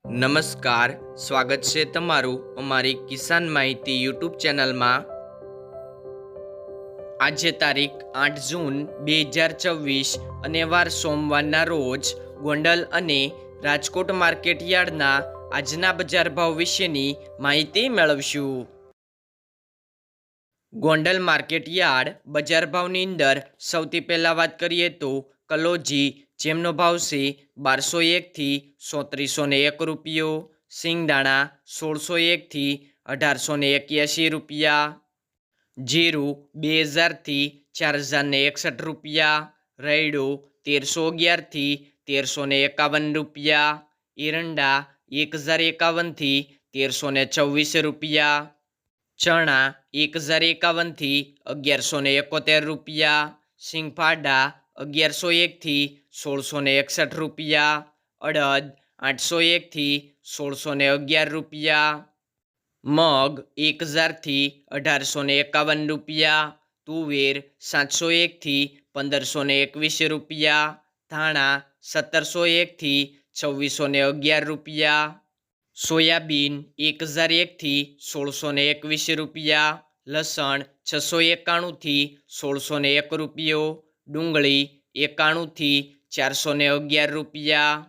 નમસ્કાર, સ્વાગત છે તમારું અમારી કિસાન માહિતી યુટ્યુબ ચેનલમાં। આજે તારીખ 8 જૂન 2024 અને વાર સોમવારના રોજ ગોંડલ અને રાજકોટ માર્કેટ યાર્ડના આજના બજાર ભાવ વિશેની માહિતી મેળવશું। ગોંડલ માર્કેટ યાર્ડ બજાર ભાવની અંદર સૌથી પહેલાં વાત કરીએ તો કલોજી, જેમનો ભાવ છે 1201 થી 3401 રૂપિયો, સિંગદાણા 1601 થી 1881 રૂપિયા, જીરું 2000 થી 4061 રૂપિયા, રાયડો 1311 થી 1351 રૂપિયા, એરંડા 1051 થી 1324 રૂપિયા, ચણા 1051 થી 1171 રૂપિયા, સિંગફાડા 1101 થી 1661 રૂપિયા, અડદ 801 થી 1611 રૂપિયા, મગ 1000 થી 1851 રૂપિયા, તુવેર 701 થી 1521 રૂપિયા, ધાણા 1701 થી 2611 રૂપિયા, સોયાબીન 1001 થી 1621 રૂપિયા, લસણ 691 થી 1601 રૂપિયો, ડુંગળી 91 થી 411 રૂપિયા,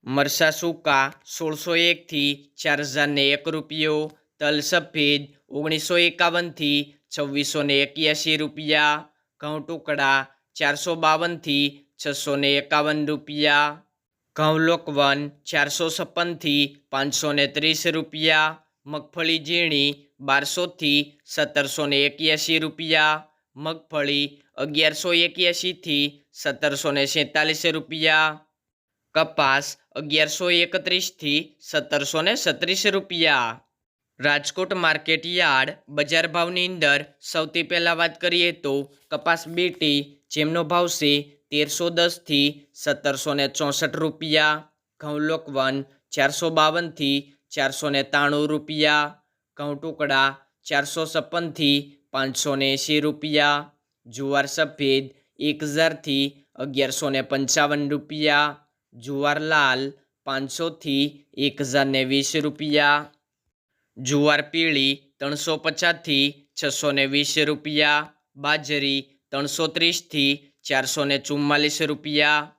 મરચાં સૂકા 1601 થી 4001 રૂપિયો, તલ સફેદ 1951 થી 2681 રૂપિયા, ઘઉં ટુકડા 452 થી 651 રૂપિયા, ઘઉં લોકવન 456 થી 530 રૂપિયા, મગફળી ઝીણી 1200 થી 1781 રૂપિયા, મગફળી 1181 થી 1747 રૂપિયા, કપાસ 1131 થી 1736 રૂપિયા। રાજકોટ માર્કેટ યાર્ડ બજાર ભાવની અંદર સૌથી પહેલાં વાત કરીએ તો કપાસ બીટી, જેમનો ભાવ છે 1310 થી 1764 રૂપિયા, ઘઉં લોકવન 452 થી 493 રૂપિયા, ઘઉં ટુકડા 456 થી 580 રૂપિયા, જુવાર સફેદ 1000 થી 1155 રૂપિયા, જુવાર લાલ 500 થી 1020 રૂપિયા, જુવાર પીળી 350 થી 620 રૂપિયા, બાજરી 330 થી 444 રૂપિયા,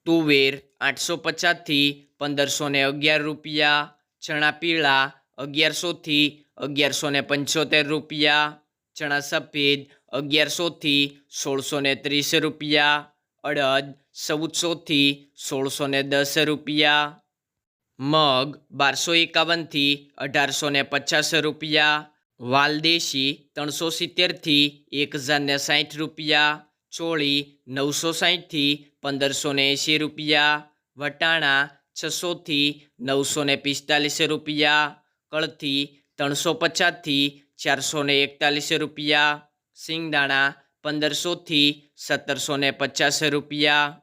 તુવેર 850 થી 1511 રૂપિયા, ચણા પીળા 1100 થી 1175 રૂપિયા, ચણા સફેદ 1100 થી 1630 રૂપિયા, અડદ 1400 થી 1610 રૂપિયા, મગ 1251 થી 1850 રૂપિયા, વાલદેશી 370 થી 1060 રૂપિયા, ચોળી 960 થી 1580 રૂપિયા, વટાણા 600 થી 945 રૂપિયા, કળથી 350 થી 441 રૂપિયા, સિંગદાણા 1500 થી 1750 રૂપિયા,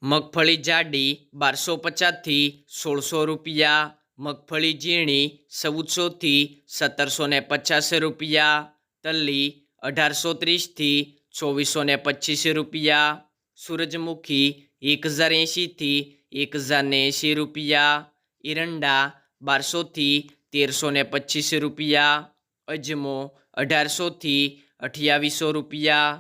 મગફળી જાડી 1250 થી 1600 રૂપિયા, મગફળી ઝીણી 1400 થી 1750 રૂપિયા, તલ્લી 1830 થી 2425 રૂપિયા, સૂરજમુખી 1080 થી 1080 રૂપિયા, એરંડા 1200 થી 1325 રૂપિયા, અજમો 1800 થી 2800 રૂપિયા,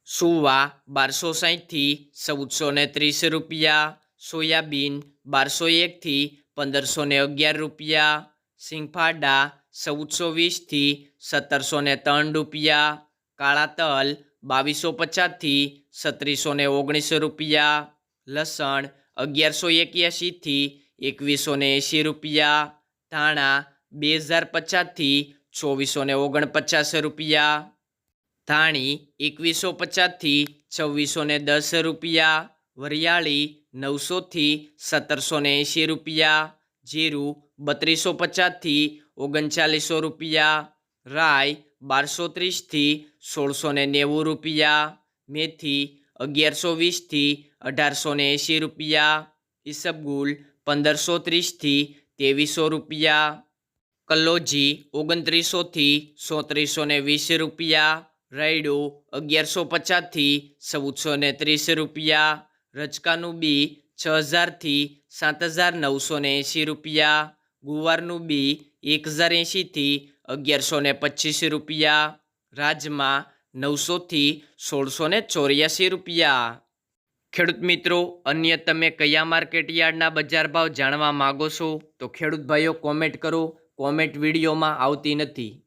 સુવા 1260 થી 1430 રૂપિયા, સોયાબીન 1201 થી 1511 રૂપિયા, સિંગફાડા 1420 થી 1703 રૂપિયા, કાળા તલ 2250 થી 3719 રૂપિયા, લસણ 1181 થી 2180 રૂપિયા, ધાણા 2050 થી 2449 રૂપિયા, ધાણી 2150 થી 2610 રૂપિયા, વરિયાળી 900 થી 1780 રૂપિયા, જીરું 3250 થી 3900 રૂપિયા, રાઈ 1230 થી 1690 રૂપિયા, મેથી 1120 થી 1880 રૂપિયા, ઈસબગુલ 1530 થી 2300 રૂપિયા, કલોજી 2900 થી 3720 રૂપિયા, રાયડો 1150 થી 1430 રૂપિયા, રચકાનું બી 6000 થી ₹7,980, ગુવારનું બી 1,080થી 1,125 રૂપિયા, રાજમા 900થી 1,684 રૂપિયા। ખેડૂત મિત્રો, અન્ય તમે કયા માર્કેટયાર્ડના બજાર ભાવ જાણવા માગો છો તો ખેડૂત ભાઈઓ કોમેન્ટ કરો, કોમેન્ટ વિડીયોમાં આવતી નથી।